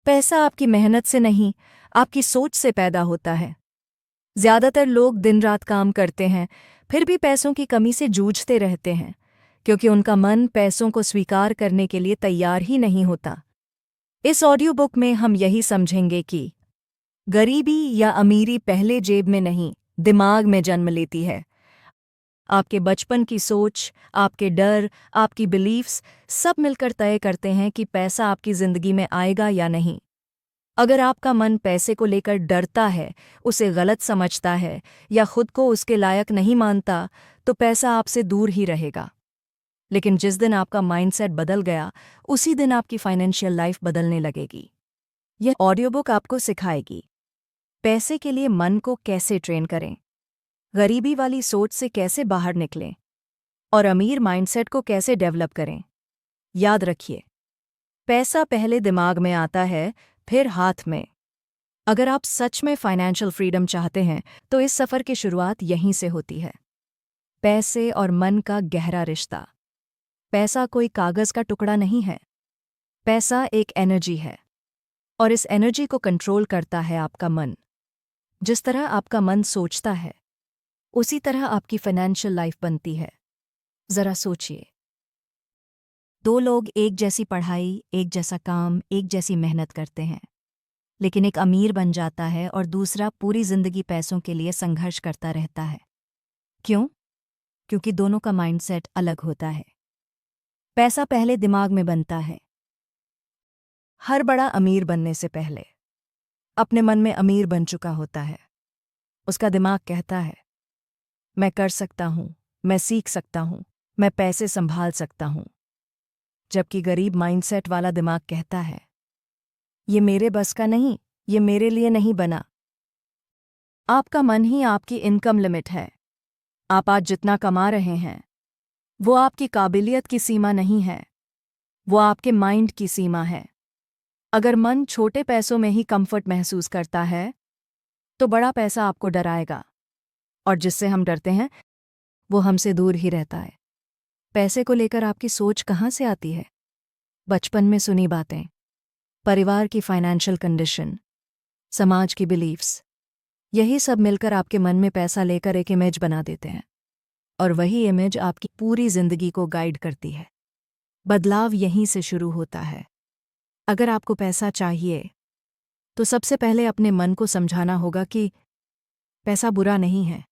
पैसा आपकी मेहनत से नहीं, आपकी सोच से पैदा होता है। ज्यादातर लोग दिन रात काम करते हैं, फिर भी पैसों की कमी से जूझते रहते हैं, क्योंकि उनका मन पैसों को स्वीकार करने के लिए तैयार ही नहीं होता। इस ऑडियो बुक में हम यही समझेंगे कि गरीबी या अमीरी पहले जेब में नहीं, दिमाग में जन्म लेती है। आपके बचपन की सोच, आपके डर, आपकी बिलीफ्स सब मिलकर तय करते हैं कि पैसा आपकी जिंदगी में आएगा या नहीं। अगर आपका मन पैसे को लेकर डरता है, उसे गलत समझता है या खुद को उसके लायक नहीं मानता, तो पैसा आपसे दूर ही रहेगा। लेकिन जिस दिन आपका माइंडसेट बदल गया, उसी दिन आपकी फाइनेंशियल लाइफ बदलने लगेगी। यह ऑडियो बुक आपको सिखाएगी पैसे के लिए मन को कैसे ट्रेन करें, गरीबी वाली सोच से कैसे बाहर निकलें और अमीर माइंडसेट को कैसे डेवलप करें। याद रखिए, पैसा पहले दिमाग में आता है, फिर हाथ में। अगर आप सच में फाइनेंशियल फ्रीडम चाहते हैं, तो इस सफ़र की शुरुआत यहीं से होती है। पैसे और मन का गहरा रिश्ता। पैसा कोई कागज़ का टुकड़ा नहीं है। पैसा एक एनर्जी है, और इस एनर्जी को कंट्रोल करता है आपका मन। जिस तरह आपका मन सोचता है, उसी तरह आपकी फाइनेंशियल लाइफ बनती है। जरा सोचिए, दो लोग एक जैसी पढ़ाई, एक जैसा काम, एक जैसी मेहनत करते हैं, लेकिन एक अमीर बन जाता है और दूसरा पूरी जिंदगी पैसों के लिए संघर्ष करता रहता है। क्यों? क्योंकि दोनों का माइंडसेट अलग होता है। पैसा पहले दिमाग में बनता है। हर बड़ा अमीर बनने से पहले अपने मन में अमीर बन चुका होता है। उसका दिमाग कहता है, मैं कर सकता हूं, मैं सीख सकता हूं, मैं पैसे संभाल सकता हूं। जबकि गरीब माइंडसेट वाला दिमाग कहता है, ये मेरे बस का नहीं, ये मेरे लिए नहीं बना। आपका मन ही आपकी इनकम लिमिट है। आप आज जितना कमा रहे हैं, वो आपकी काबिलियत की सीमा नहीं है, वो आपके माइंड की सीमा है। अगर मन छोटे पैसों में ही कंफर्ट महसूस करता है, तो बड़ा पैसा आपको डराएगा, और जिससे हम डरते हैं, वो हमसे दूर ही रहता है। पैसे को लेकर आपकी सोच कहाँ से आती है? बचपन में सुनी बातें, परिवार की फाइनेंशियल कंडीशन, समाज की बिलीफ्स, यही सब मिलकर आपके मन में पैसा लेकर एक इमेज बना देते हैं, और वही इमेज आपकी पूरी जिंदगी को गाइड करती है। बदलाव यहीं से शुरू होता है। अगर आपको पैसा चाहिए, तो सबसे पहले अपने मन को समझाना होगा कि पैसा बुरा नहीं है,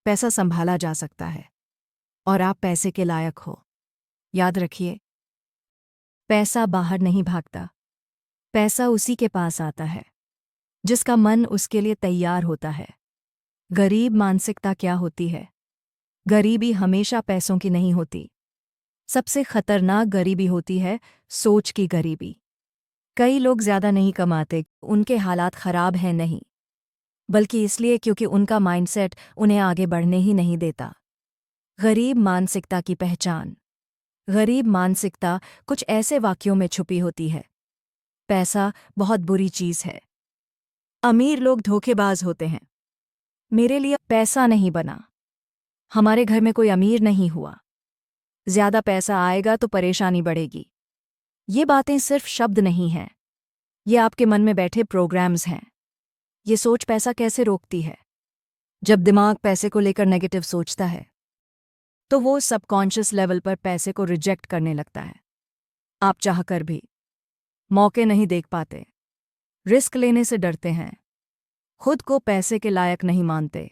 पैसा संभाला जा सकता है, और आप पैसे के लायक हो। याद रखिए, पैसा बाहर नहीं भागता, पैसा उसी के पास आता है जिसका मन उसके लिए तैयार होता है। गरीब मानसिकता क्या होती है? गरीबी हमेशा पैसों की नहीं होती। सबसे खतरनाक गरीबी होती है सोच की गरीबी। कई लोग ज्यादा नहीं कमाते, उनके हालात खराब हैं नहीं, बल्कि इसलिए क्योंकि उनका माइंडसेट उन्हें आगे बढ़ने ही नहीं देता। गरीब मानसिकता की पहचान। गरीब मानसिकता कुछ ऐसे वाक्यों में छुपी होती है। पैसा बहुत बुरी चीज है। अमीर लोग धोखेबाज होते हैं। मेरे लिए पैसा नहीं बना। हमारे घर में कोई अमीर नहीं हुआ। ज्यादा पैसा आएगा तो परेशानी बढ़ेगी। ये बातें सिर्फ शब्द नहीं हैं, ये आपके मन में बैठे प्रोग्राम्स हैं। ये सोच पैसा कैसे रोकती है? जब दिमाग पैसे को लेकर नेगेटिव सोचता है, तो वो सबकॉन्शियस लेवल पर पैसे को रिजेक्ट करने लगता है। आप चाहकर भी मौके नहीं देख पाते, रिस्क लेने से डरते हैं, खुद को पैसे के लायक नहीं मानते,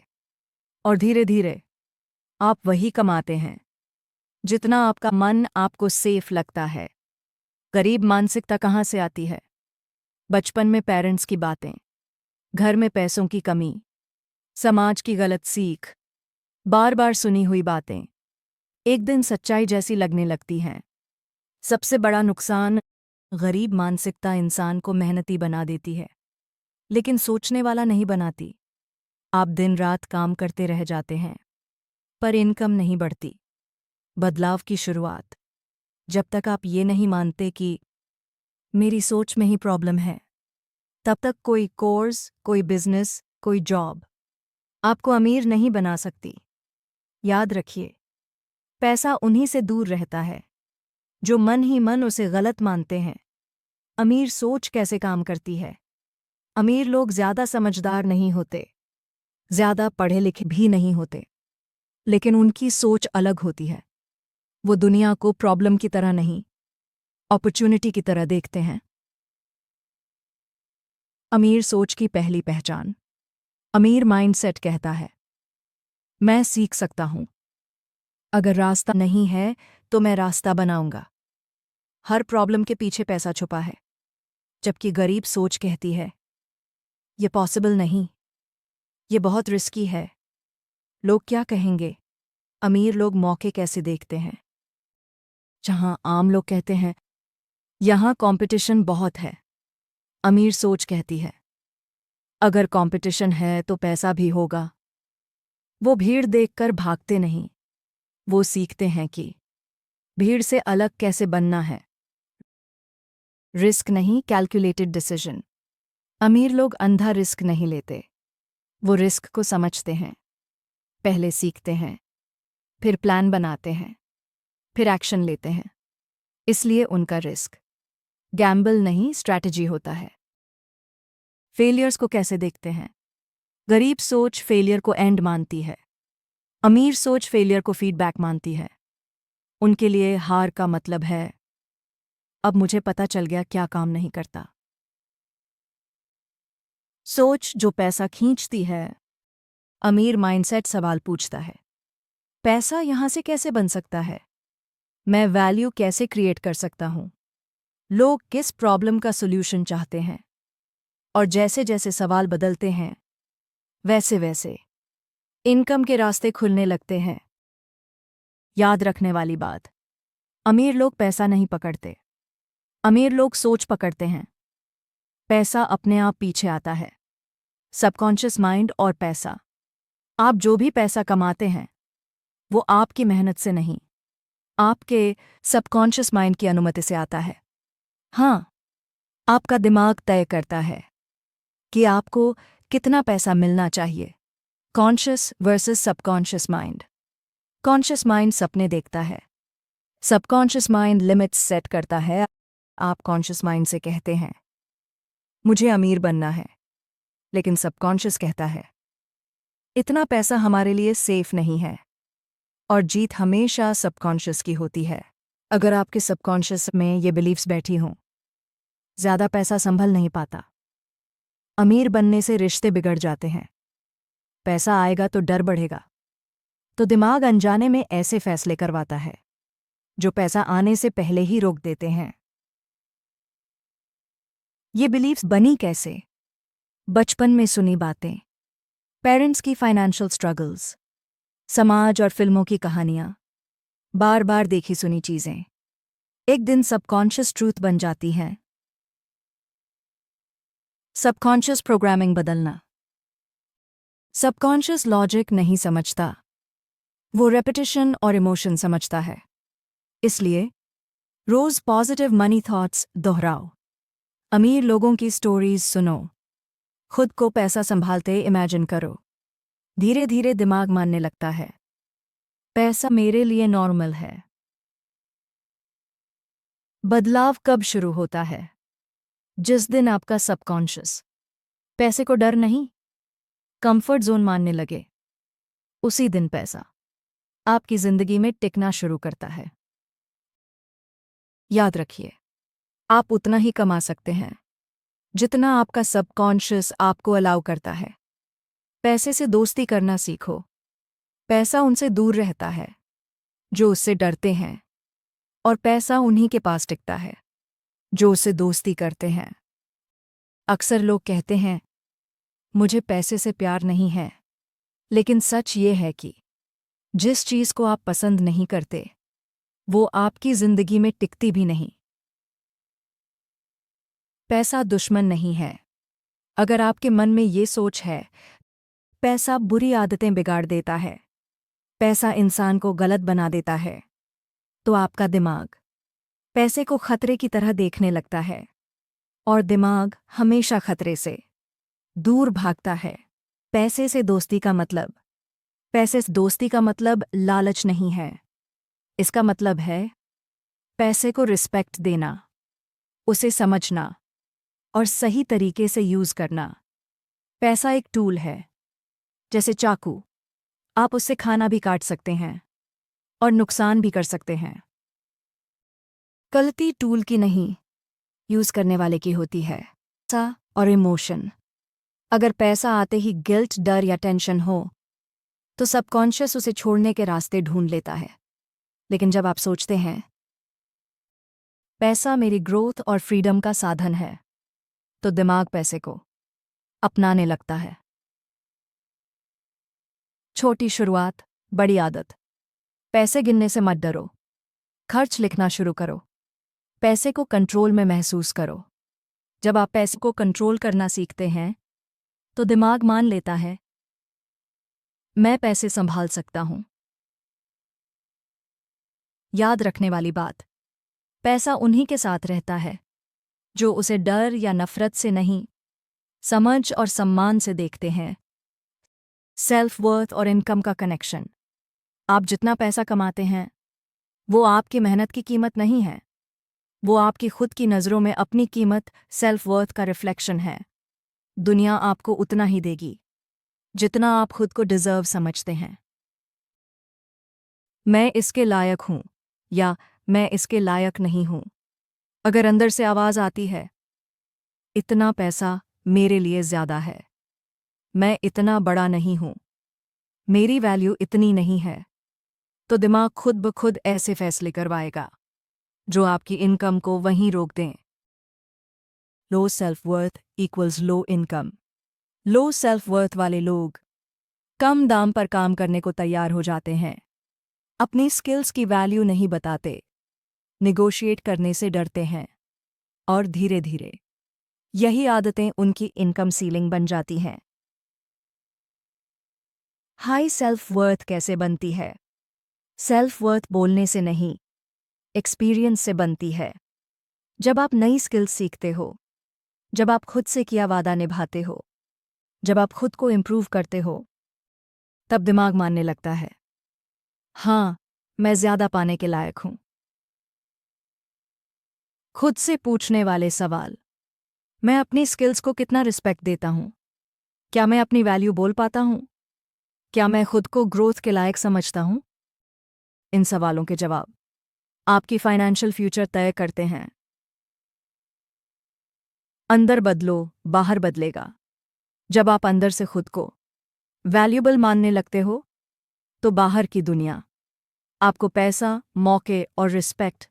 और धीरे धीरे आप वही कमाते हैं जितना आपका मन आपको सेफ लगता है। गरीब मानसिकता कहाँ से आती है? बचपन में पेरेंट्स की बातें, घर में पैसों की कमी, समाज की गलत सीख, बार बार सुनी हुई बातें एक दिन सच्चाई जैसी लगने लगती हैं। सबसे बड़ा नुकसान, गरीब मानसिकता इंसान को मेहनती बना देती है, लेकिन सोचने वाला नहीं बनाती। आप दिन रात काम करते रह जाते हैं, पर इनकम नहीं बढ़ती। बदलाव की शुरुआत, जब तक आप ये नहीं मानते कि मेरी सोच में ही प्रॉब्लम है, तब तक कोई कोर्स, कोई बिजनेस, कोई जॉब आपको अमीर नहीं बना सकती। याद रखिए, पैसा उन्हीं से दूर रहता है जो मन ही मन उसे गलत मानते हैं। अमीर सोच कैसे काम करती है। अमीर लोग ज्यादा समझदार नहीं होते, ज्यादा पढ़े लिखे भी नहीं होते, लेकिन उनकी सोच अलग होती है। वो दुनिया को प्रॉब्लम की तरह नहीं, अपॉर्चुनिटी की तरह देखते हैं। अमीर सोच की पहली पहचान। अमीर माइंडसेट कहता है, मैं सीख सकता हूं। अगर रास्ता नहीं है तो मैं रास्ता बनाऊंगा। हर प्रॉब्लम के पीछे पैसा छुपा है। जबकि गरीब सोच कहती है, ये पॉसिबल नहीं, ये बहुत रिस्की है, लोग क्या कहेंगे। अमीर लोग मौके कैसे देखते हैं। जहां आम लोग कहते हैं, यहां कंपटीशन बहुत है, अमीर सोच कहती है, अगर कंपटीशन है तो पैसा भी होगा। वो भीड़ देखकर भागते नहीं, वो सीखते हैं कि भीड़ से अलग कैसे बनना है। रिस्क नहीं, कैलकुलेटेड डिसीजन। अमीर लोग अंधा रिस्क नहीं लेते, वो रिस्क को समझते हैं, पहले सीखते हैं, फिर प्लान बनाते हैं, फिर एक्शन लेते हैं। इसलिए उनका रिस्क गैम्बल नहीं, स्ट्रैटेजी होता है। फेलियर्स को कैसे देखते हैं। गरीब सोच फेलियर को एंड मानती है, अमीर सोच फेलियर को फीडबैक मानती है। उनके लिए हार का मतलब है, अब मुझे पता चल गया क्या काम नहीं करता। सोच जो पैसा खींचती है। अमीर माइंडसेट सवाल पूछता है, पैसा यहां से कैसे बन सकता है, मैं वैल्यू कैसे क्रिएट कर सकता हूं, लोग किस प्रॉब्लम का सॉल्यूशन चाहते हैं। और जैसे जैसे सवाल बदलते हैं, वैसे वैसे इनकम के रास्ते खुलने लगते हैं। याद रखने वाली बात, अमीर लोग पैसा नहीं पकड़ते, अमीर लोग सोच पकड़ते हैं। पैसा अपने आप पीछे आता है, सबकॉन्शियस माइंड और पैसा। आप जो भी पैसा कमाते हैं वो आपकी मेहनत से नहीं, आपके सबकॉन्शियस माइंड की अनुमति से आता है। हाँ, आपका दिमाग तय करता है कि आपको कितना पैसा मिलना चाहिए। Conscious versus subconscious mind. Conscious mind सपने देखता है, सबकॉन्शियस माइंड लिमिट्स सेट करता है। आप कॉन्शियस माइंड से कहते हैं, मुझे अमीर बनना है, लेकिन सबकॉन्शियस कहता है, इतना पैसा हमारे लिए सेफ नहीं है। और जीत हमेशा सबकॉन्शियस की होती है। अगर आपके सबकॉन्शियस में ये बिलीफ्स बैठी हों, ज्यादा पैसा संभल नहीं पाता, अमीर बनने से रिश्ते बिगड़ जाते हैं, पैसा आएगा तो डर बढ़ेगा, तो दिमाग अनजाने में ऐसे फैसले करवाता है जो पैसा आने से पहले ही रोक देते हैं। ये बिलीफ्स बनी कैसे। बचपन में सुनी बातें, पेरेंट्स की फाइनेंशियल स्ट्रगल्स, समाज और फिल्मों की कहानियां, बार बार देखी सुनी चीजें एक दिन सबकॉन्शियस ट्रूथ बन जाती हैं। सबकॉन्शियस प्रोग्रामिंग बदलना। सबकॉन्शियस लॉजिक नहीं समझता, वो रेपिटेशन और इमोशन समझता है। इसलिए रोज पॉजिटिव मनी थॉट्स दोहराओ, अमीर लोगों की स्टोरीज सुनो, खुद को पैसा संभालते इमेजिन करो। धीरे धीरे दिमाग मानने लगता है, पैसा मेरे लिए नॉर्मल है। बदलाव कब शुरू होता है। जिस दिन आपका सबकॉन्शियस पैसे को डर नहीं, कंफर्ट जोन मानने लगे, उसी दिन पैसा आपकी जिंदगी में टिकना शुरू करता है। याद रखिए, आप उतना ही कमा सकते हैं जितना आपका सबकॉन्शियस आपको अलाउ करता है। पैसे से दोस्ती करना सीखो, पैसा उनसे दूर रहता है जो उससे डरते हैं, और पैसा उन्हीं के पास टिकता है जो उससे दोस्ती करते हैं। अक्सर लोग कहते हैं, मुझे पैसे से प्यार नहीं है, लेकिन सच ये है कि जिस चीज को आप पसंद नहीं करते वो आपकी जिंदगी में टिकती भी नहीं। पैसा दुश्मन नहीं है। अगर आपके मन में ये सोच है, पैसा बुरी आदतें बिगाड़ देता है, पैसा इंसान को गलत बना देता है, तो आपका दिमाग पैसे को खतरे की तरह देखने लगता है, और दिमाग हमेशा खतरे से दूर भागता है। पैसे से दोस्ती का मतलब, पैसे से दोस्ती का मतलब लालच नहीं है। इसका मतलब है पैसे को रिस्पेक्ट देना, उसे समझना, और सही तरीके से यूज करना। पैसा एक टूल है, जैसे चाकू। आप उससे खाना भी काट सकते हैं और नुकसान भी कर सकते हैं। गलती टूल की नहीं, यूज करने वाले की होती है। पैसा और इमोशन। अगर पैसा आते ही गिल्ट, डर या टेंशन हो तो सबकॉन्शियस उसे छोड़ने के रास्ते ढूंढ लेता है। लेकिन जब आप सोचते हैं पैसा मेरी ग्रोथ और फ्रीडम का साधन है, तो दिमाग पैसे को अपनाने लगता है। छोटी शुरुआत, बड़ी आदत। पैसे गिनने से मत डरो, खर्च लिखना शुरू करो। पैसे को कंट्रोल में महसूस करो। जब आप पैसे को कंट्रोल करना सीखते हैं तो दिमाग मान लेता है मैं पैसे संभाल सकता हूं। याद रखने वाली बात, पैसा उन्हीं के साथ रहता है जो उसे डर या नफरत से नहीं, समझ और सम्मान से देखते हैं। सेल्फ वर्थ और इनकम का कनेक्शन। आप जितना पैसा कमाते हैं वो आपकी मेहनत की कीमत नहीं है, वो आपकी खुद की नज़रों में अपनी कीमत, सेल्फ वर्थ का रिफ्लेक्शन है। दुनिया आपको उतना ही देगी जितना आप खुद को डिजर्व समझते हैं। मैं इसके लायक हूं या मैं इसके लायक नहीं हूं। अगर अंदर से आवाज आती है इतना पैसा मेरे लिए ज्यादा है, मैं इतना बड़ा नहीं हूं, मेरी वैल्यू इतनी नहीं है, तो दिमाग खुद ब खुद ऐसे फैसले करवाएगा जो आपकी इनकम को वहीं रोक दें। Low self worth equals low income. Low self worth वाले लोग कम दाम पर काम करने को तैयार हो जाते हैं, अपनी स्किल्स की वैल्यू नहीं बताते, निगोशिएट करने से डरते हैं, और धीरे धीरे यही आदतें उनकी इनकम सीलिंग बन जाती हैं। हाई सेल्फ वर्थ कैसे बनती है? सेल्फ वर्थ बोलने से नहीं, एक्सपीरियंस से बनती है। जब आप नई स्किल्स सीखते हो, जब आप खुद से किया वादा निभाते हो, जब आप खुद को इम्प्रूव करते हो, तब दिमाग मानने लगता है हाँ, मैं ज्यादा पाने के लायक हूं। खुद से पूछने वाले सवाल, मैं अपनी स्किल्स को कितना रिस्पेक्ट देता हूं? क्या मैं अपनी वैल्यू बोल पाता हूं? क्या मैं खुद को ग्रोथ के लायक समझता हूं? इन सवालों के जवाब आपकी फाइनेंशियल फ्यूचर तय करते हैं। अंदर बदलो, बाहर बदलेगा। जब आप अंदर से खुद को वैल्यूबल मानने लगते हो तो बाहर की दुनिया आपको पैसा, मौके और रिस्पेक्ट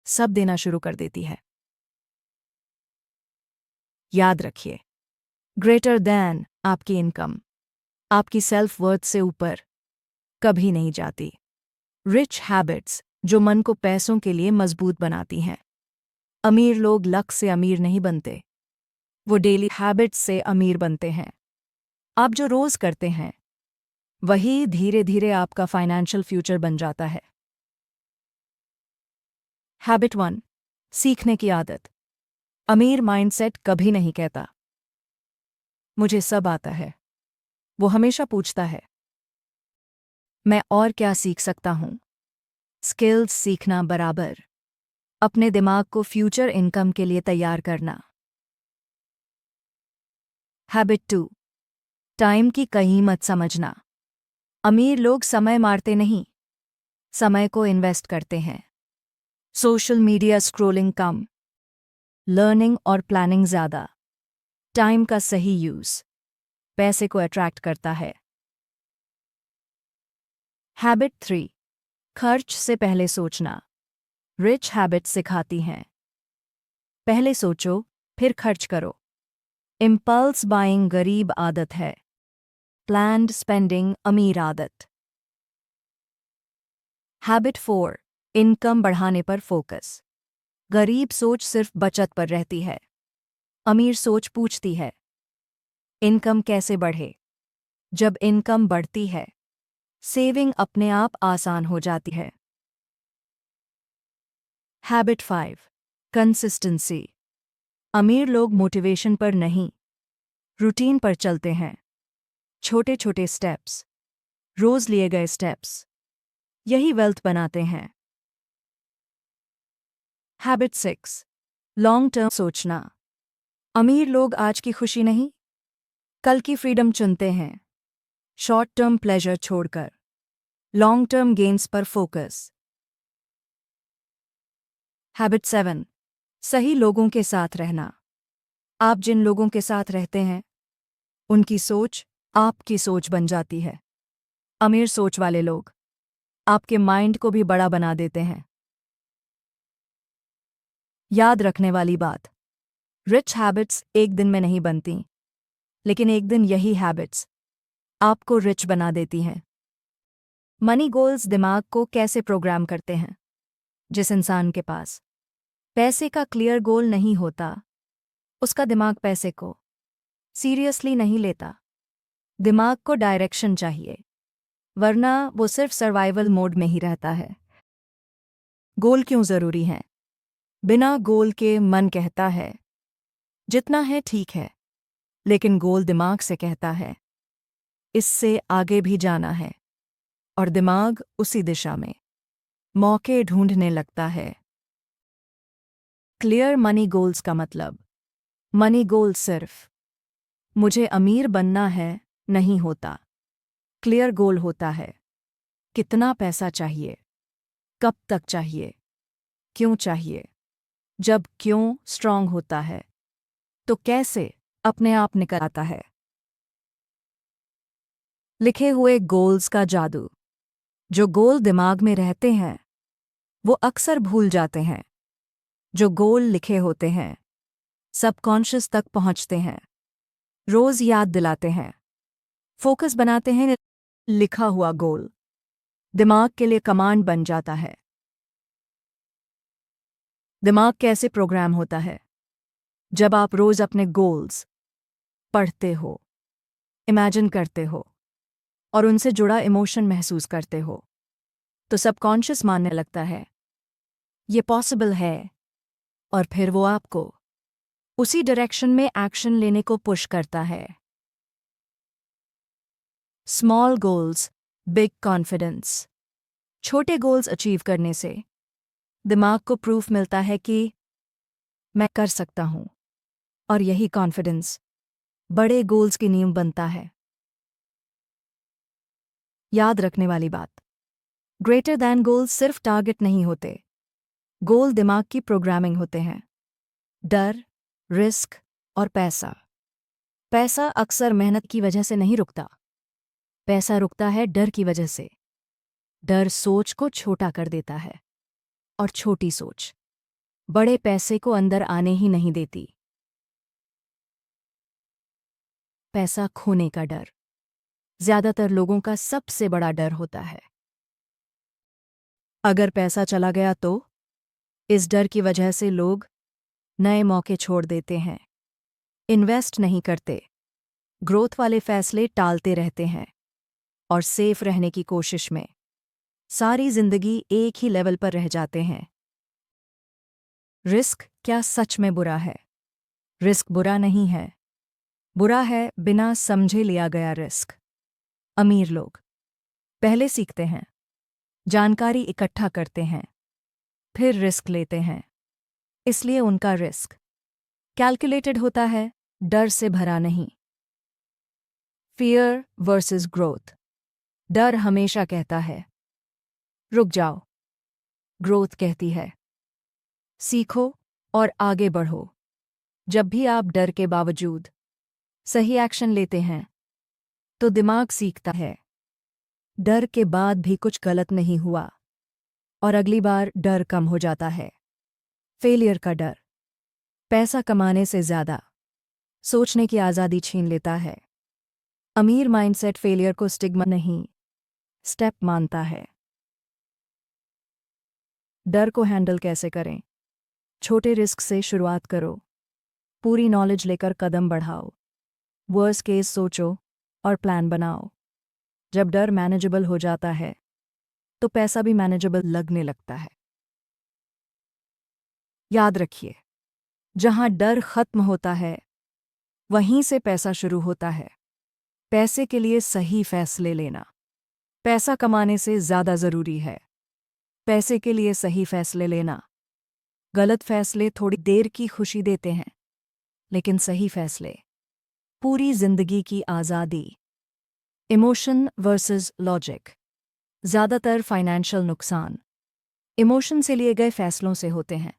सब देना शुरू कर देती है। याद रखिए, ग्रेटर दैन आपकी इनकम आपकी सेल्फ वर्थ से ऊपर कभी नहीं जाती। रिच हैबिट्स जो मन को पैसों के लिए मजबूत बनाती हैं। अमीर लोग लक से अमीर नहीं बनते, वो डेली हैबिट्स से अमीर बनते हैं। आप जो रोज करते हैं वही धीरे धीरे आपका फाइनेंशियल फ्यूचर बन जाता है। हैबिट 1, सीखने की आदत। अमीर माइंडसेट कभी नहीं कहता मुझे सब आता है, वो हमेशा पूछता है मैं और क्या सीख सकता हूं। स्किल्स सीखना बराबर अपने दिमाग को फ्यूचर इनकम के लिए तैयार करना। हैबिट 2, टाइम की कीमत समझना। अमीर लोग समय मारते नहीं, समय को इन्वेस्ट करते हैं। सोशल मीडिया स्क्रॉलिंग कम, लर्निंग और प्लानिंग ज़्यादा। टाइम का सही यूज़ पैसे को अट्रैक्ट करता है। हैबिट 3, खर्च से पहले सोचना। रिच हैबिट सिखाती हैं पहले सोचो फिर खर्च करो। इम्पल्स बाइंग गरीब आदत है, प्लान्ड स्पेंडिंग अमीर आदत। हैबिट 4, इनकम बढ़ाने पर फोकस। गरीब सोच सिर्फ बचत पर रहती है, अमीर सोच पूछती है इनकम कैसे बढ़े। जब इनकम बढ़ती है सेविंग अपने आप आसान हो जाती है। Habit 5, consistency. अमीर लोग मोटिवेशन पर नहीं, रूटीन पर चलते हैं। छोटे छोटे स्टेप्स, रोज लिए गए स्टेप्स, यही वेल्थ बनाते हैं। हैबिट 6, लॉन्ग टर्म सोचना। अमीर लोग आज की खुशी नहीं, कल की फ्रीडम चुनते हैं। शॉर्ट टर्म प्लेजर छोड़कर लॉन्ग टर्म गेन्स पर फोकस। हैबिट 7, सही लोगों के साथ रहना। आप जिन लोगों के साथ रहते हैं उनकी सोच आपकी सोच बन जाती है। अमीर सोच वाले लोग आपके माइंड को भी बड़ा बना देते हैं। याद रखने वाली बात, रिच हैबिट्स एक दिन में नहीं बनती, लेकिन एक दिन यही हैबिट्स आपको रिच बना देती हैं। मनी गोल्स दिमाग को कैसे प्रोग्राम करते हैं? जिस इंसान के पास पैसे का क्लियर गोल नहीं होता, उसका दिमाग पैसे को सीरियसली नहीं लेता। दिमाग को डायरेक्शन चाहिए, वरना वो सिर्फ सर्वाइवल मोड में ही रहता है। गोल क्यों ज़रूरी है? बिना गोल के मन कहता है जितना है ठीक है, लेकिन गोल दिमाग से कहता है इससे आगे भी जाना है, और दिमाग उसी दिशा में मौके ढूंढने लगता है। क्लियर मनी गोल्स का मतलब, मनी गोल सिर्फ मुझे अमीर बनना है नहीं होता। क्लियर गोल होता है कितना पैसा चाहिए, कब तक चाहिए, क्यों चाहिए। जब क्यों स्ट्रांग होता है तो कैसे अपने आप निकल आता है। लिखे हुए गोल्स का जादू। जो गोल दिमाग में रहते हैं वो अक्सर भूल जाते हैं। जो गोल लिखे होते हैं सबकॉन्शियस तक पहुंचते हैं, रोज याद दिलाते हैं, फोकस बनाते हैं। लिखा हुआ गोल दिमाग के लिए कमांड बन जाता है। दिमाग कैसे प्रोग्राम होता है? जब आप रोज अपने गोल्स पढ़ते हो, इमेजिन करते हो और उनसे जुड़ा इमोशन महसूस करते हो, तो सबकॉन्शियस मानने लगता है ये पॉसिबल है, और फिर वो आपको उसी डायरेक्शन में एक्शन लेने को पुश करता है। Small goals, big confidence. छोटे गोल्स अचीव करने से दिमाग को प्रूफ मिलता है कि मैं कर सकता हूं, और यही कॉन्फिडेंस बड़े गोल्स की नींव बनता है। याद रखने वाली बात, ग्रेटर दैन गोल्स सिर्फ टारगेट नहीं होते, गोल दिमाग की प्रोग्रामिंग होते हैं। डर, रिस्क और पैसा। पैसा अक्सर मेहनत की वजह से नहीं रुकता, पैसा रुकता है डर की वजह से। डर सोच को छोटा कर देता है, और छोटी सोच बड़े पैसे को अंदर आने ही नहीं देती। पैसा खोने का डर ज्यादातर लोगों का सबसे बड़ा डर होता है। अगर पैसा चला गया तो इस डर की वजह से लोग नए मौके छोड़ देते हैं, इन्वेस्ट नहीं करते, ग्रोथ वाले फैसले टालते रहते हैं, और सेफ रहने की कोशिश में सारी जिंदगी एक ही लेवल पर रह जाते हैं। रिस्क क्या सच में बुरा है? रिस्क बुरा नहीं है, बुरा है बिना समझे लिया गया रिस्क। अमीर लोग पहले सीखते हैं, जानकारी इकट्ठा करते हैं, फिर रिस्क लेते हैं, इसलिए उनका रिस्क कैलकुलेटेड होता है, डर से भरा नहीं। Fear versus growth. डर हमेशा कहता है रुक जाओ, ग्रोथ कहती है सीखो और आगे बढ़ो। जब भी आप डर के बावजूद सही एक्शन लेते हैं तो दिमाग सीखता है डर के बाद भी कुछ गलत नहीं हुआ, और अगली बार डर कम हो जाता है। फेलियर का डर पैसा कमाने से ज्यादा सोचने की आज़ादी छीन लेता है। अमीर माइंडसेट फेलियर को स्टिग्मा नहीं, स्टेप मानता है। डर को हैंडल कैसे करें? छोटे रिस्क से शुरुआत करो, पूरी नॉलेज लेकर कदम बढ़ाओ, वर्स्ट केस सोचो और प्लान बनाओ। जब डर मैनेजेबल हो जाता है तो पैसा भी मैनेजेबल लगने लगता है। याद रखिए, जहां डर खत्म होता है वहीं से पैसा शुरू होता है। पैसे के लिए सही फैसले लेना पैसा कमाने से ज़्यादा ज़रूरी है। पैसे के लिए सही फैसले लेना, गलत फैसले थोड़ी देर की खुशी देते हैं, लेकिन सही फैसले। पूरी जिंदगी की आज़ादी। Emotion versus logic. ज़्यादातर फाइनेंशियल नुकसान इमोशन से लिए गए फैसलों से होते हैं।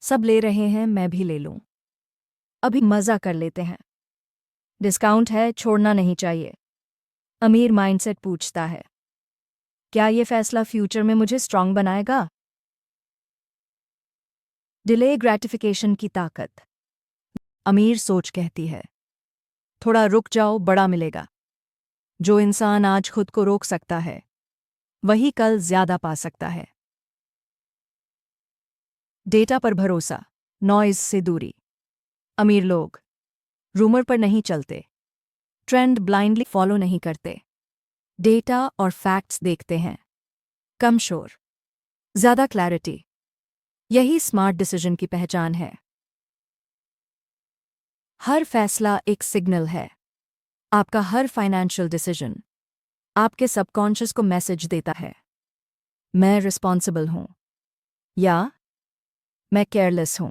सब ले रहे हैं, मैं भी ले लूं। अभी मज़ा कर लेते हैं। डिस्काउंट है, छोड़ना नहीं चाहिए। अमीर माइंडसेट पूछता है, क्या ये फैसला फ्यूचर में मुझे स्ट्रांग बनाएगा? डिले ग्रैटिफिकेशन की ताकत। अमीर सोच कहती है, थोड़ा रुक जाओ, बड़ा मिलेगा। जो इंसान आज खुद को रोक सकता है वही कल ज्यादा पा सकता है। डेटा पर भरोसा, नॉइज से दूरी। अमीर लोग रूमर पर नहीं चलते, ट्रेंड ब्लाइंडली फॉलो नहीं करते, डेटा और फैक्ट्स देखते हैं। कम शोर, ज्यादा क्लैरिटी, यही स्मार्ट डिसीजन की पहचान है। हर फैसला एक सिग्नल है। आपका हर फाइनेंशियल डिसीजन आपके सबकॉन्शियस को मैसेज देता है, मैं रिस्पॉन्सिबल हूं या मैं केयरलेस हूं।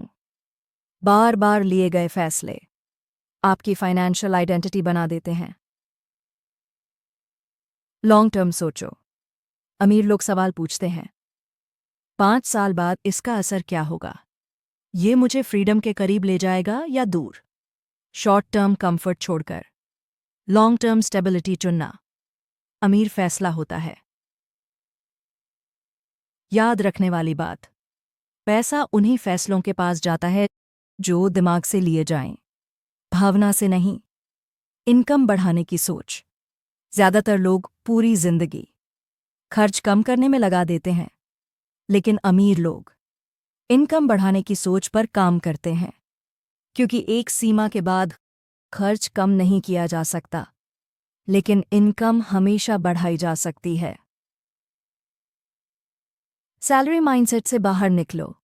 बार बार लिए गए फैसले आपकी फाइनेंशियल आइडेंटिटी बना देते हैं। लॉन्ग टर्म सोचो। अमीर लोग सवाल पूछते हैं, 5 साल बाद इसका असर क्या होगा? ये मुझे फ्रीडम के करीब ले जाएगा या दूर? शॉर्ट टर्म कंफर्ट छोड़कर लॉन्ग टर्म स्टेबिलिटी चुनना अमीर फैसला होता है। याद रखने वाली बात, पैसा उन्हीं फैसलों के पास जाता है जो दिमाग से लिए जाएं, भावना से नहीं। इनकम बढ़ाने की सोच। ज्यादातर लोग पूरी जिंदगी खर्च कम करने में लगा देते हैं, लेकिन अमीर लोग इनकम बढ़ाने की सोच पर काम करते हैं, क्योंकि एक सीमा के बाद खर्च कम नहीं किया जा सकता, लेकिन इनकम हमेशा बढ़ाई जा सकती है। सैलरी माइंडसेट से बाहर निकलो।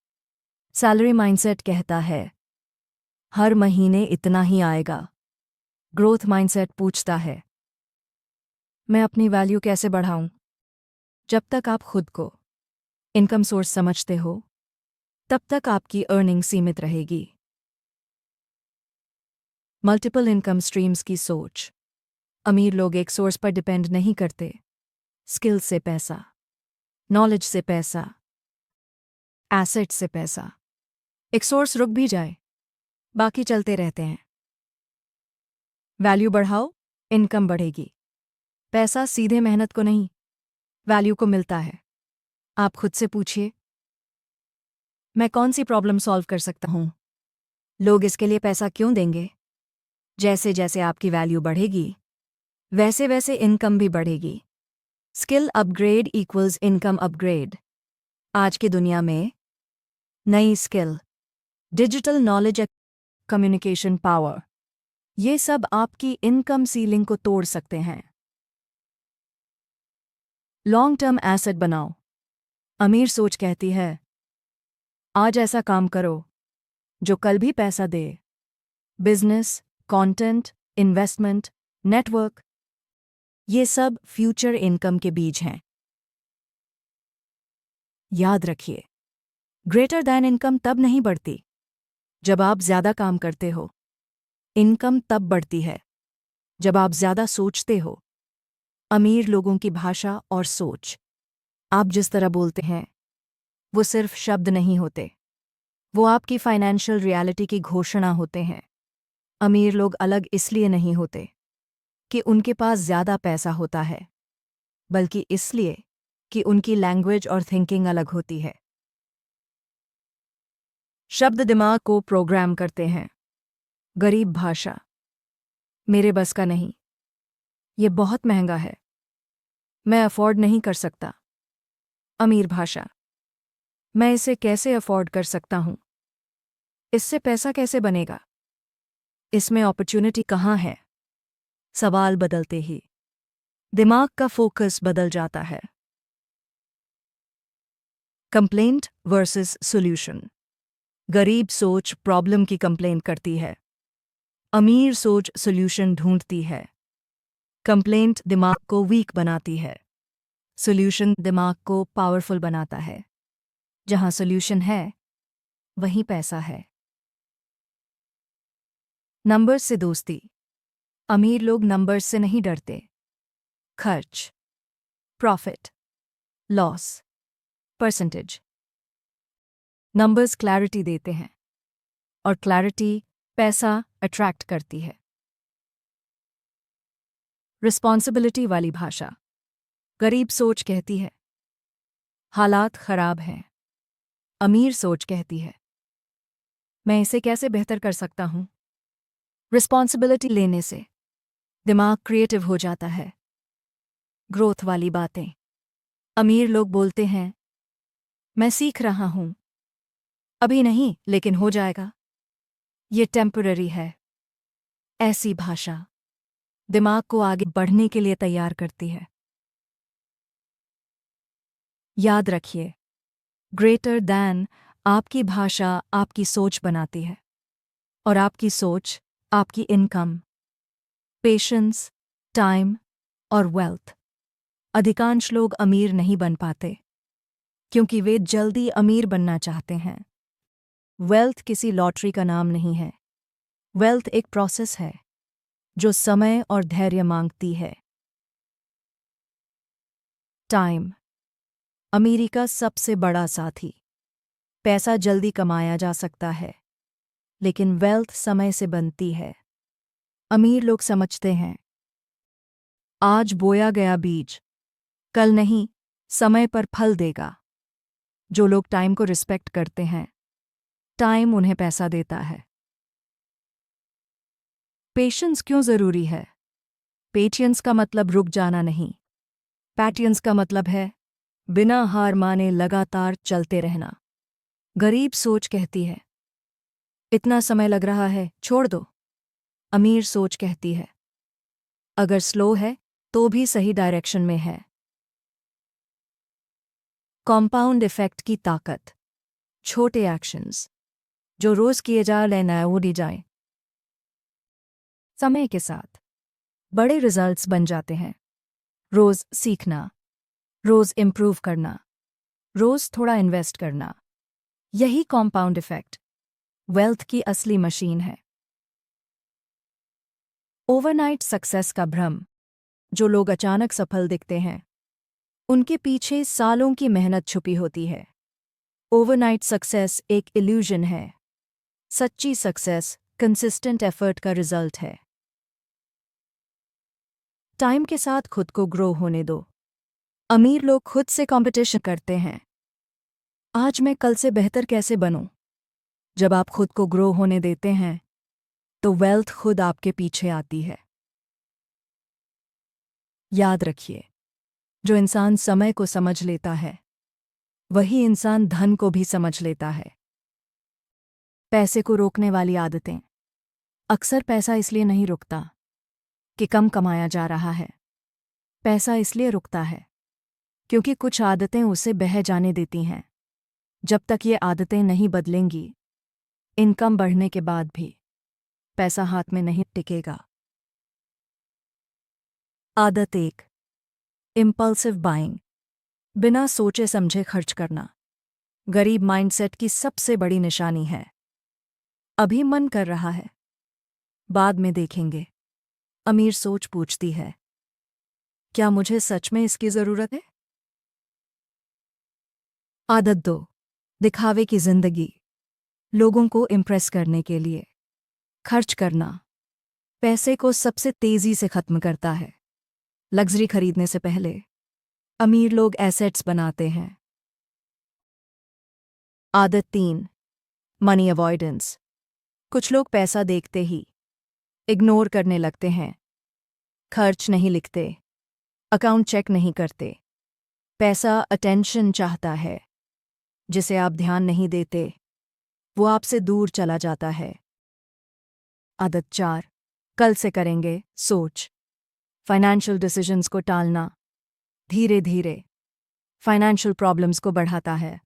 सैलरी माइंडसेट कहता है, हर महीने इतना ही आएगा। ग्रोथ माइंडसेट पूछता है, मैं अपनी वैल्यू कैसे बढ़ाऊं? जब तक आप खुद को इनकम सोर्स समझते हो, तब तक आपकी अर्निंग सीमित रहेगी। मल्टीपल इनकम स्ट्रीम्स की सोच। अमीर लोग एक सोर्स पर डिपेंड नहीं करते। स्किल से पैसा, नॉलेज से पैसा, एसेट से पैसा। एक सोर्स रुक भी जाए, बाकी चलते रहते हैं। वैल्यू बढ़ाओ, इनकम बढ़ेगी। पैसा सीधे मेहनत को नहीं, वैल्यू को मिलता है। आप खुद से पूछिए, मैं कौन सी प्रॉब्लम सॉल्व कर सकता हूं? लोग इसके लिए पैसा क्यों देंगे? जैसे जैसे आपकी वैल्यू बढ़ेगी, वैसे वैसे इनकम भी बढ़ेगी। Skill upgrade equals income upgrade. आज की दुनिया में नई skill, digital knowledge, communication power, ये सब आपकी इनकम सीलिंग को तोड़ सकते हैं। लॉन्ग टर्म एसेट बनाओ। अमीर सोच कहती है, आज ऐसा काम करो जो कल भी पैसा दे। बिजनेस, कंटेंट, इन्वेस्टमेंट, नेटवर्क, ये सब फ्यूचर इनकम के बीज हैं। याद रखिए, ग्रेटर दैन इनकम तब नहीं बढ़ती जब आप ज्यादा काम करते हो। इनकम तब बढ़ती है जब आप ज्यादा सोचते हो। अमीर लोगों की भाषा और सोच। आप जिस तरह बोलते हैं वो सिर्फ शब्द नहीं होते, वो आपकी फाइनेंशियल रियलिटी की घोषणा होते हैं। अमीर लोग अलग इसलिए नहीं होते कि उनके पास ज्यादा पैसा होता है, बल्कि इसलिए कि उनकी लैंग्वेज और थिंकिंग अलग होती है। शब्द दिमाग को प्रोग्राम करते हैं। गरीब भाषा, मेरे बस का नहीं, ये बहुत महंगा है, मैं अफोर्ड नहीं कर सकता। अमीर भाषा, मैं इसे कैसे अफोर्ड कर सकता हूं? इससे पैसा कैसे बनेगा? इसमें अपॉर्चुनिटी कहाँ है? सवाल बदलते ही दिमाग का फोकस बदल जाता है। Complaint versus solution. गरीब सोच प्रॉब्लम की कंप्लेंट करती है, अमीर सोच सॉल्यूशन ढूंढती है। कंप्लेंट दिमाग को वीक बनाती है, सॉल्यूशन दिमाग को पावरफुल बनाता है। जहां सॉल्यूशन है, वहीं पैसा है। नंबर्स से दोस्ती। अमीर लोग नंबर्स से नहीं डरते। खर्च, profit, loss, percentage. Numbers clarity देते हैं और क्लैरिटी पैसा अट्रैक्ट करती है। रिस्पॉन्सिबिलिटी वाली भाषा। गरीब सोच कहती है हालात खराब हैं। अमीर सोच कहती है मैं इसे कैसे बेहतर कर सकता हूं। रिस्पॉन्सिबिलिटी लेने से दिमाग क्रिएटिव हो जाता है। ग्रोथ वाली बातें। अमीर लोग बोलते हैं मैं सीख रहा हूं, अभी नहीं लेकिन हो जाएगा, ये टेम्पररी है। ऐसी भाषा दिमाग को आगे बढ़ने के लिए तैयार करती है। याद रखिए, ग्रेटर दैन आपकी भाषा आपकी सोच बनाती है और आपकी सोच आपकी इनकम, पेशेंस, टाइम और वेल्थ। अधिकांश लोग अमीर नहीं बन पाते क्योंकि वे जल्दी अमीर बनना चाहते हैं। वेल्थ किसी लॉटरी का नाम नहीं है। वेल्थ एक प्रोसेस है जो समय और धैर्य मांगती है। टाइम अमीरी का सबसे बड़ा साथी। पैसा जल्दी कमाया जा सकता है, लेकिन वेल्थ समय से बनती है। अमीर लोग समझते हैं आज बोया गया बीज कल नहीं, समय पर फल देगा। जो लोग टाइम को रिस्पेक्ट करते हैं, टाइम उन्हें पैसा देता है। पेशेंस क्यों जरूरी है? पेटियंस का मतलब रुक जाना नहीं। पैटियंस का मतलब है बिना हार माने लगातार चलते रहना। गरीब सोच कहती है इतना समय लग रहा है, छोड़ दो। अमीर सोच कहती है अगर स्लो है तो भी सही डायरेक्शन में है। कॉम्पाउंड इफेक्ट की ताकत। छोटे एक्शंस जो रोज किए जा लेना उड़ी जाए, समय के साथ बड़े रिजल्ट्स बन जाते हैं। रोज सीखना, रोज इम्प्रूव करना, रोज थोड़ा इन्वेस्ट करना, यही कॉम्पाउंड इफेक्ट वेल्थ की असली मशीन है। ओवरनाइट सक्सेस का भ्रम। जो लोग अचानक सफल दिखते हैं, उनके पीछे सालों की मेहनत छुपी होती है। ओवरनाइट सक्सेस एक इल्यूजन है। सच्ची सक्सेस कंसिस्टेंट एफर्ट का रिजल्ट है। टाइम के साथ खुद को ग्रो होने दो। अमीर लोग खुद से कंपटीशन करते हैं, आज मैं कल से बेहतर कैसे बनूं। जब आप खुद को ग्रो होने देते हैं तो वेल्थ खुद आपके पीछे आती है। याद रखिए, जो इंसान समय को समझ लेता है वही इंसान धन को भी समझ लेता है। पैसे को रोकने वाली आदतें। अक्सर पैसा इसलिए नहीं रुकता कि कम कमाया जा रहा है। पैसा इसलिए रुकता है क्योंकि कुछ आदतें उसे बह जाने देती हैं। जब तक ये आदतें नहीं बदलेंगी, इनकम बढ़ने के बाद भी पैसा हाथ में नहीं टिकेगा। आदत 1, इम्पल्सिव बाइंग। बिना सोचे समझे खर्च करना गरीब माइंडसेट की सबसे बड़ी निशानी है। अभी मन कर रहा है, बाद में देखेंगे। अमीर सोच पूछती है क्या मुझे सच में इसकी जरूरत है? आदत 2, दिखावे की जिंदगी। लोगों को इम्प्रेस करने के लिए खर्च करना पैसे को सबसे तेजी से खत्म करता है। लग्जरी खरीदने से पहले अमीर लोग एसेट्स बनाते हैं। आदत 3, मनी अवॉइडेंस। कुछ लोग पैसा देखते ही इग्नोर करने लगते हैं। खर्च नहीं लिखते, अकाउंट चेक नहीं करते। पैसा अटेंशन चाहता है, जिसे आप ध्यान नहीं देते वो आपसे दूर चला जाता है। आदत 4, कल से करेंगे सोच। फाइनेंशियल डिसीजंस को टालना धीरे धीरे फाइनेंशियल प्रॉब्लम्स को बढ़ाता है।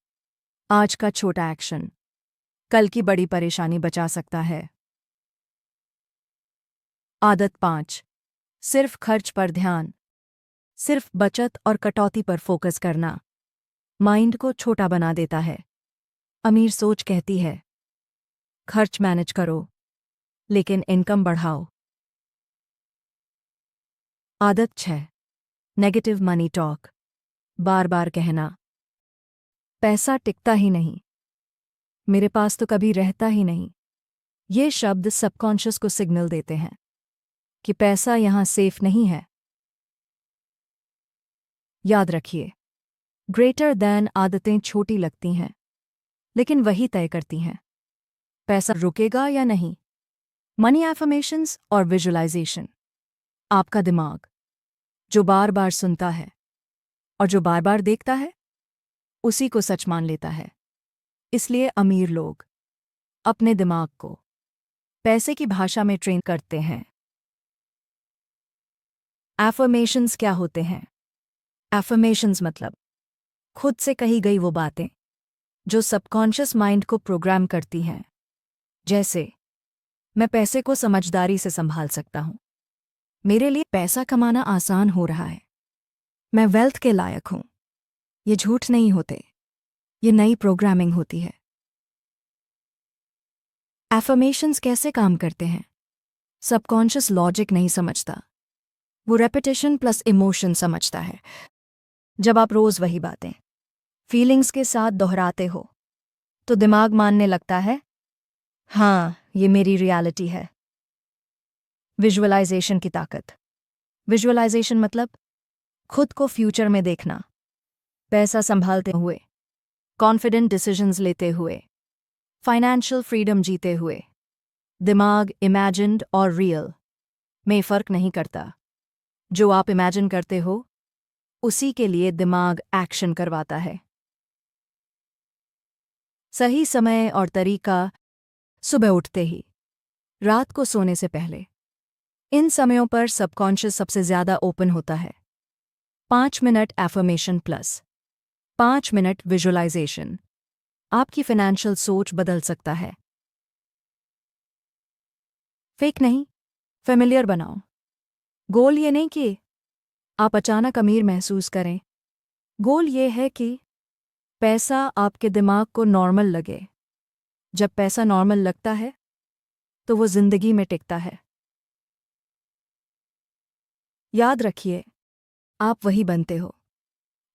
आज का छोटा एक्शन कल की बड़ी परेशानी बचा सकता है। आदत 5, सिर्फ खर्च पर ध्यान। सिर्फ बचत और कटौती पर फोकस करना माइंड को छोटा बना देता है। अमीर सोच कहती है खर्च मैनेज करो, लेकिन इनकम बढ़ाओ। आदत 6। Negative money talk. बार बार कहना, पैसा टिकता ही नहीं, मेरे पास तो कभी रहता ही नहीं। ये शब्द सबकॉन्शियस को सिग्नल देते हैं कि पैसा यहां सेफ नहीं है। याद रखिए, ग्रेटर दैन आदतें छोटी लगती हैं, लेकिन वही तय करती हैं पैसा रुकेगा या नहीं। मनी एफर्मेशंस और विजुअलाइजेशन। आपका दिमाग, जो बार बार सुनता है और जो बार बार देखता है, उसी को सच मान लेता है। इसलिए अमीर लोग अपने दिमाग को पैसे की भाषा में ट्रेन करते हैं। एफर्मेशंस क्या होते हैं? एफर्मेशंस मतलब खुद से कही गई वो बातें जो सबकॉन्शियस माइंड को प्रोग्राम करती हैं। जैसे, मैं पैसे को समझदारी से संभाल सकता हूं, मेरे लिए पैसा कमाना आसान हो रहा है, मैं वेल्थ के लायक हूं। ये झूठ नहीं होते, ये नई प्रोग्रामिंग होती है। एफर्मेशंस कैसे काम करते हैं? सबकॉन्शियस लॉजिक नहीं समझता, वो रेपिटेशन प्लस इमोशन समझता है। जब आप रोज वही बातें फीलिंग्स के साथ दोहराते हो, तो दिमाग मानने लगता है, हाँ, ये मेरी रियलिटी है। विजुअलाइजेशन की ताकत। विजुअलाइजेशन मतलब खुद को फ्यूचर में देखना, पैसा संभालते हुए, कॉन्फिडेंट डिसीजंस लेते हुए, फाइनेंशियल फ्रीडम जीते हुए। दिमाग इमेजिन्ड और रियल में फ़र्क नहीं करता। जो आप इमेजिन करते हो, उसी के लिए दिमाग एक्शन करवाता है। सही समय और तरीका: सुबह उठते ही, रात को सोने से पहले। इन समयों पर सबकॉन्शियस सबसे ज़्यादा ओपन होता है। 5 minute affirmation plus 5 minute visualisation आपकी फाइनेंशियल सोच बदल सकता है। फेक नहीं, फेमिलियर बनाओ। गोल ये नहीं कि आप अचानक अमीर महसूस करें, गोल ये है कि पैसा आपके दिमाग को नॉर्मल लगे। जब पैसा नॉर्मल लगता है, तो वो जिंदगी में टिकता है। याद रखिए, आप वही बनते हो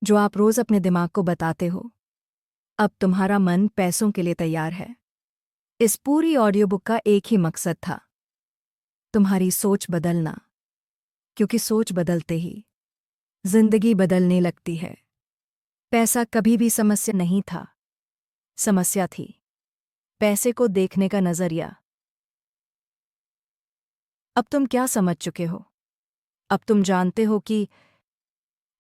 जो आप रोज अपने दिमाग को बताते हो। अब तुम्हारा मन पैसों के लिए तैयार है। इस पूरी ऑडियो बुक का एक ही मकसद था, तुम्हारी सोच बदलना, क्योंकि सोच बदलते ही जिंदगी बदलने लगती है। पैसा कभी भी समस्या नहीं था, समस्या थी पैसे को देखने का नजरिया। अब तुम क्या समझ चुके हो? अब तुम जानते हो कि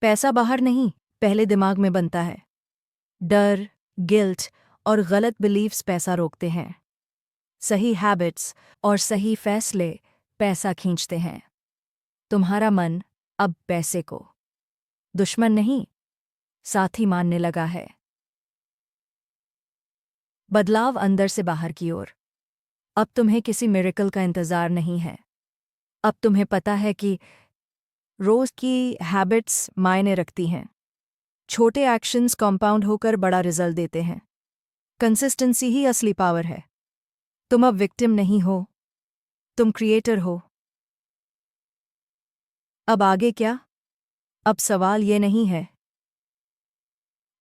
पैसा बाहर नहीं, पहले दिमाग में बनता है। डर, गिल्ट और गलत बिलीव्स पैसा रोकते हैं। सही हैबिट्स और सही फैसले पैसा खींचते हैं। तुम्हारा मन अब पैसे को दुश्मन नहीं, साथी मानने लगा है। बदलाव अंदर से बाहर की ओर। अब तुम्हें किसी मिरेकल का इंतजार नहीं है। अब तुम्हें पता है कि रोज की हैबिट्स मायने रखती हैं। छोटे एक्शंस कंपाउंड होकर बड़ा रिजल्ट देते हैं। कंसिस्टेंसी ही असली पावर है। तुम अब विक्टिम नहीं हो, तुम क्रिएटर हो। अब आगे क्या? अब सवाल ये नहीं है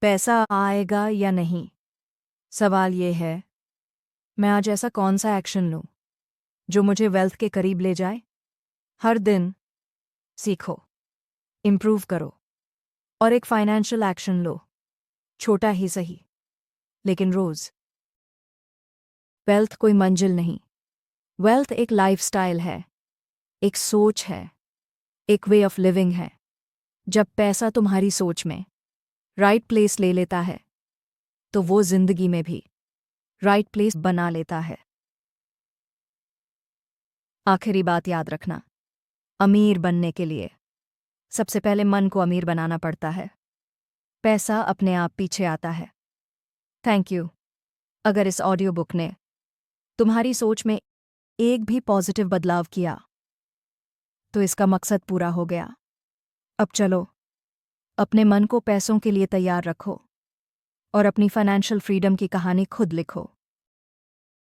पैसा आएगा या नहीं। सवाल ये है, मैं आज ऐसा कौन सा एक्शन लूं जो मुझे वेल्थ के करीब ले जाए। हर दिन सीखो, इम्प्रूव करो और एक फाइनेंशियल एक्शन लो, छोटा ही सही, लेकिन रोज। वेल्थ कोई मंजिल नहीं, वेल्थ एक लाइफस्टाइल है, एक सोच है, एक वे ऑफ लिविंग है। जब पैसा तुम्हारी सोच में राइट प्लेस ले लेता है, तो वो जिंदगी में भी राइट प्लेस बना लेता है। आखिरी बात याद रखना, अमीर बनने के लिए सबसे पहले मन को अमीर बनाना पड़ता है। पैसा अपने आप पीछे आता है। Thank you. अगर इस ऑडियो बुक ने तुम्हारी सोच में एक भी पॉजिटिव बदलाव किया, तो इसका मकसद पूरा हो गया। अब चलो, अपने मन को पैसों के लिए तैयार रखो और अपनी फाइनेंशियल फ्रीडम की कहानी खुद लिखो।